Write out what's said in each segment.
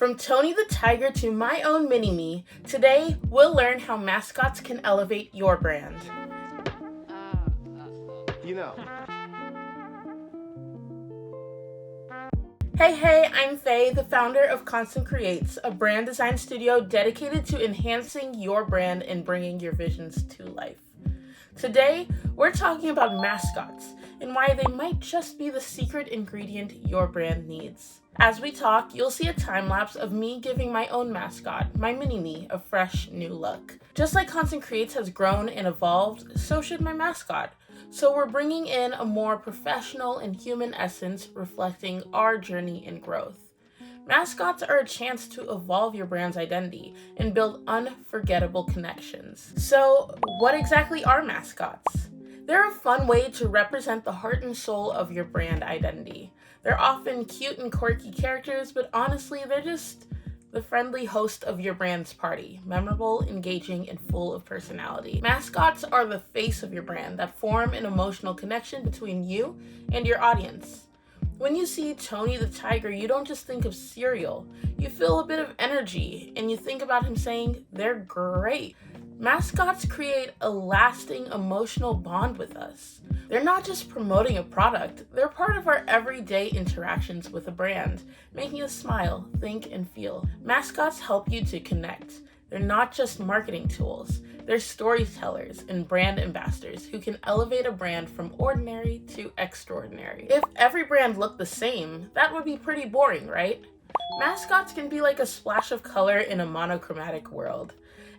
From Tony the Tiger to my own mini-me, today we'll learn how mascots can elevate your brand. Hey, I'm Faye, the founder of Constant Creates, a brand design studio dedicated to enhancing your brand and bringing your visions to life. Today, we're talking about mascots and why they might just be the secret ingredient your brand needs. As we talk, you'll see a time lapse of me giving my own mascot, my mini-me, a fresh new look. Just like Constant Creates has grown and evolved, so should my mascot. So we're bringing in a more professional and human essence reflecting our journey and growth. Mascots are a chance to evolve your brand's identity and build unforgettable connections. So, what exactly are mascots? They're a fun way to represent the heart and soul of your brand identity. They're often cute and quirky characters, but honestly, they're just the friendly host of your brand's party, memorable, engaging, and full of personality. Mascots are the face of your brand that form an emotional connection between you and your audience. When you see Tony the Tiger, you don't just think of cereal. You feel a bit of energy, and you think about him saying, "They're great." Mascots create a lasting emotional bond with us. They're not just promoting a product, they're part of our everyday interactions with a brand, making us smile, think, and feel. Mascots help you to connect. They're not just marketing tools, they're storytellers and brand ambassadors who can elevate a brand from ordinary to extraordinary. If every brand looked the same, that would be pretty boring, right? Mascots can be like a splash of color in a monochromatic world.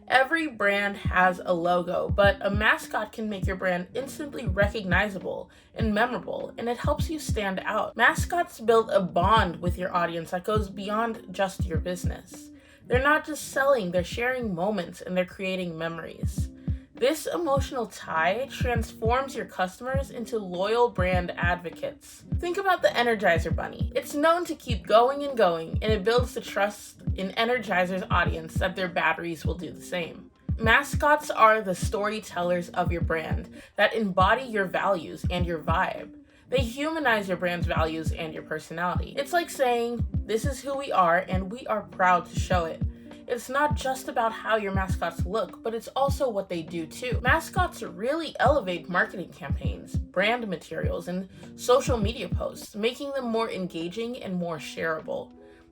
Every brand has a logo, but a mascot can make your brand instantly recognizable and memorable, and it helps you stand out. Mascots build a bond with your audience that goes beyond just your business. They're not just selling, they're sharing moments and they're creating memories. This emotional tie transforms your customers into loyal brand advocates. Think about the Energizer Bunny. It's known to keep going and going, and it builds the trust in Energizer's audience that their batteries will do the same. Mascots are the storytellers of your brand that embody your values and your vibe. They humanize your brand's values and your personality. It's like saying, "This is who we are, and we are proud to show it." It's not just about how your mascots look, but it's also what they do too. Mascots really elevate marketing campaigns, brand materials, and social media posts, making them more engaging and more shareable.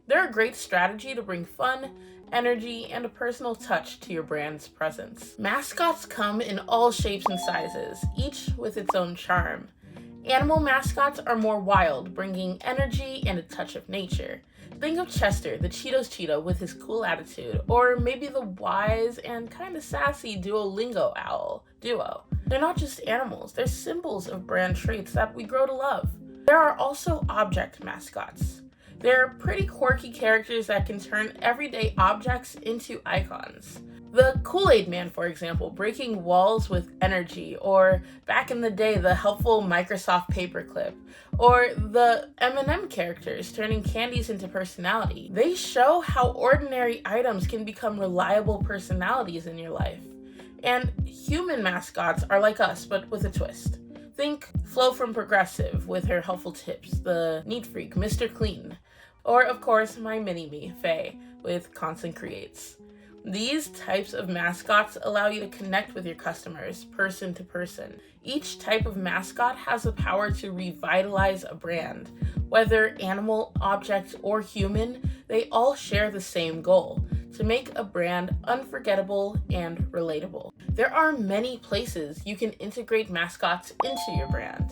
They're a great strategy to bring fun, energy, and a personal touch to your brand's presence. Mascots come in all shapes and sizes, each with its own charm. Animal mascots are more wild, bringing energy and a touch of nature. Think of Chester, the Cheetos Cheetah with his cool attitude, or maybe the wise and kind of sassy Duolingo Owl duo. They're not just animals, they're symbols of brand traits that we grow to love. There are also object mascots. They're pretty quirky characters that can turn everyday objects into icons. The Kool-Aid Man, for example, breaking walls with energy, or back in the day, the helpful Microsoft paperclip, or the M&M characters turning candies into personality. They show how ordinary items can become reliable personalities in your life. And human mascots are like us, but with a twist. Think Flo from Progressive with her helpful tips, the neat freak, Mr. Clean, or of course, my mini-me, Faye, with Constant Creates. These types of mascots allow you to connect with your customers, person to person. Each type of mascot has the power to revitalize a brand. Whether animal, object, or human, they all share the same goal: to make a brand unforgettable and relatable. There are many places you can integrate mascots into your brand.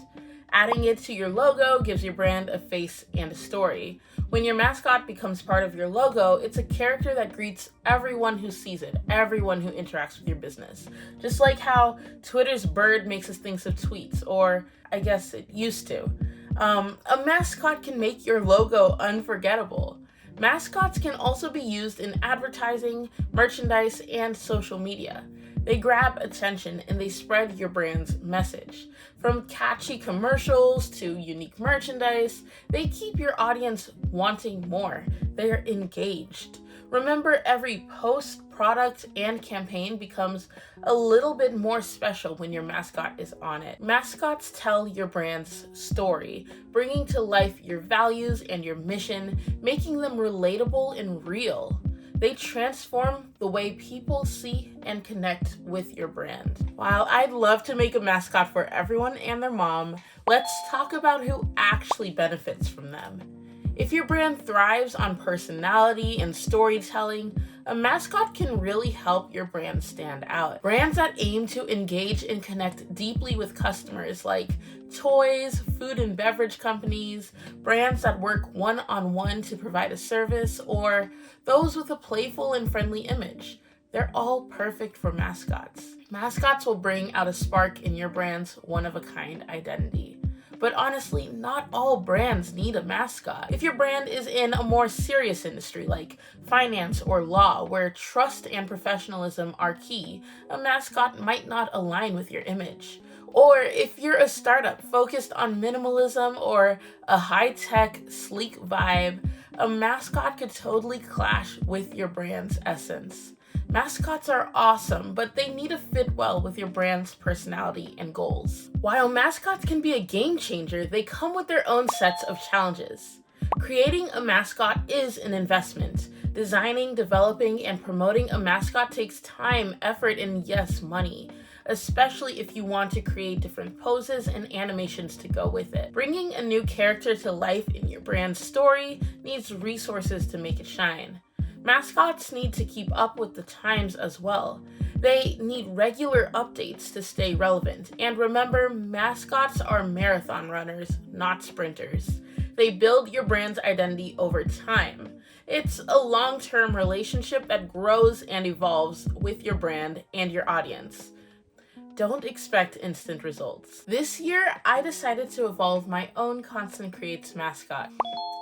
Adding it to your logo gives your brand a face and a story. When your mascot becomes part of your logo, it's a character that greets everyone who sees it, everyone who interacts with your business. Just like how Twitter's bird makes us think of tweets, or I guess it used to. A mascot can make your logo unforgettable. Mascots can also be used in advertising, merchandise, and social media. They grab attention and they spread your brand's message. From catchy commercials to unique merchandise, they keep your audience wanting more. They are engaged. Remember, every post, product and campaign becomes a little bit more special when your mascot is on it. Mascots tell your brand's story, bringing to life your values and your mission, making them relatable and real. They transform the way people see and connect with your brand. While I'd love to make a mascot for everyone and their mom, let's talk about who actually benefits from them. If your brand thrives on personality and storytelling, a mascot can really help your brand stand out. Brands that aim to engage and connect deeply with customers, like toys, food and beverage companies, brands that work one-on-one to provide a service, or those with a playful and friendly image, they're all perfect for mascots. Mascots will bring out a spark in your brand's one-of-a-kind identity. But honestly, not all brands need a mascot. If your brand is in a more serious industry like finance or law, where trust and professionalism are key, a mascot might not align with your image. Or if you're a startup focused on minimalism or a high-tech, sleek vibe, a mascot could totally clash with your brand's essence. Mascots are awesome, but they need to fit well with your brand's personality and goals. While mascots can be a game changer, they come with their own sets of challenges. Creating a mascot is an investment. Designing, developing, and promoting a mascot takes time, effort, and yes, money, especially if you want to create different poses and animations to go with it. Bringing a new character to life in your brand's story needs resources to make it shine. Mascots need to keep up with the times as well. They need regular updates to stay relevant. And remember, mascots are marathon runners, not sprinters. They build your brand's identity over time. It's a long-term relationship that grows and evolves with your brand and your audience. Don't expect instant results. This year, I decided to evolve my own Constant Creates mascot.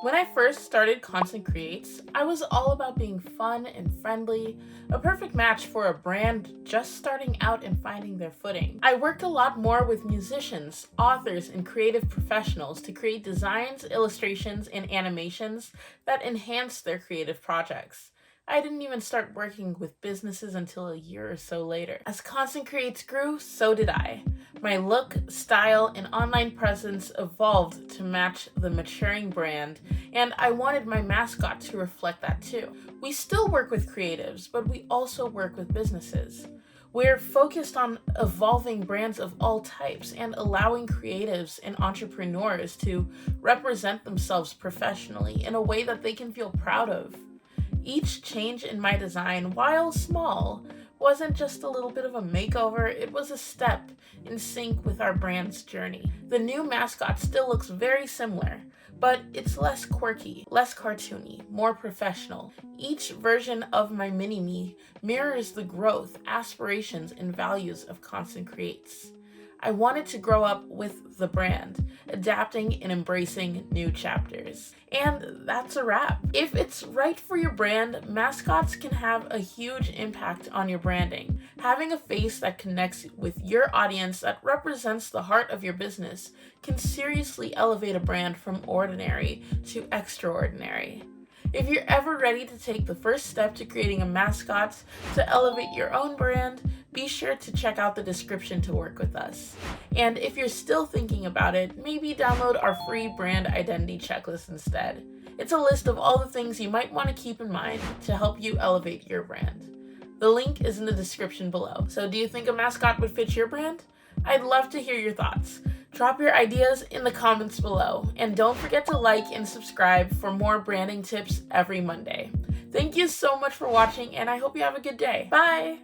When I first started Constant Creates, I was all about being fun and friendly, a perfect match for a brand just starting out and finding their footing. I worked a lot more with musicians, authors, and creative professionals to create designs, illustrations, and animations that enhanced their creative projects. I didn't even start working with businesses until a year or so later. As Constant Creates grew, so did I. My look, style, and online presence evolved to match the maturing brand, and I wanted my mascot to reflect that too. We still work with creatives, but we also work with businesses. We're focused on evolving brands of all types and allowing creatives and entrepreneurs to represent themselves professionally in a way that they can feel proud of. Each change in my design, while small, wasn't just a little bit of a makeover, it was a step in sync with our brand's journey. The new mascot still looks very similar, but it's less quirky, less cartoony, more professional. Each version of my mini-me mirrors the growth, aspirations, and values of Constant Creates. I wanted to grow up with the brand, adapting and embracing new chapters. And that's a wrap. If it's right for your brand, mascots can have a huge impact on your branding. Having a face that connects with your audience, that represents the heart of your business, can seriously elevate a brand from ordinary to extraordinary. If you're ever ready to take the first step to creating a mascot to elevate your own brand, be sure to check out the description to work with us. And if you're still thinking about it, maybe download our free brand identity checklist instead. It's a list of all the things you might want to keep in mind to help you elevate your brand. The link is in the description below. So do you think a mascot would fit your brand? I'd love to hear your thoughts. Drop your ideas in the comments below, and don't forget to like and subscribe for more branding tips every Monday. Thank you so much for watching, and I hope you have a good day. Bye!